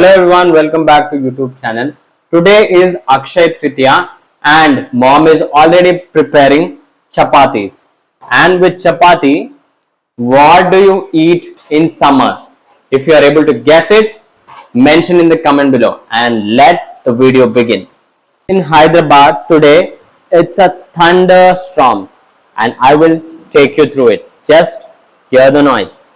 Hello everyone, welcome back to YouTube channel. Today is Akshay Tritiya and mom is already preparing chapatis. And with chapati, what do you eat in summer? If you are able to guess it, mention in the comment below and let the video begin. In Hyderabad today, it's a thunderstorm and I will take you through it. Just hear the noise.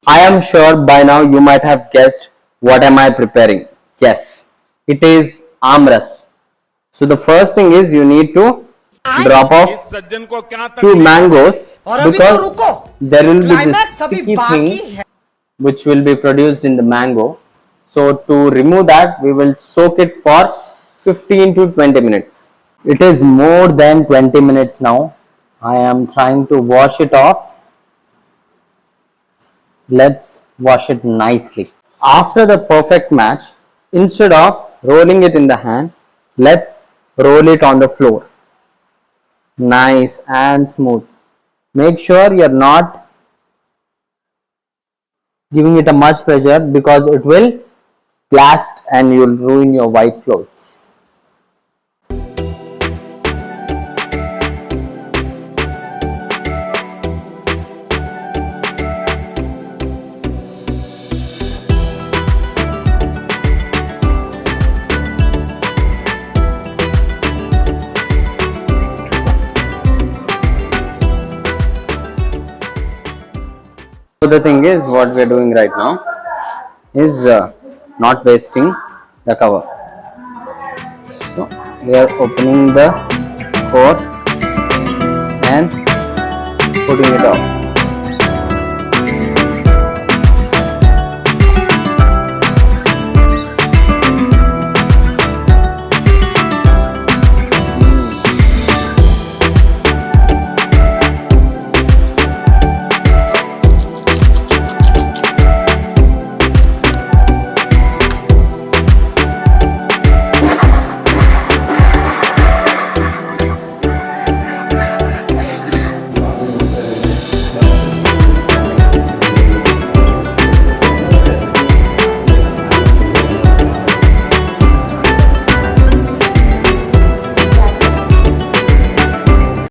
I am sure by now you might have guessed what am I preparing. Yes, it is Aamras. So the first thing is you need to drop off two mangoes because there will be this sticky thing which will be produced in the mango. So to remove that we will soak it for 15 to 20 minutes. It is more than 20 minutes now. I am trying to wash it off. Let's wash it nicely. After the perfect match, instead of rolling it in the hand, let's roll it on the floor. Nice and smooth. Make sure you're not giving it a much pressure because it will blast and you'll ruin your white clothes. So the thing is, what we are doing right now is not wasting the cover. So we are opening the core and putting it off.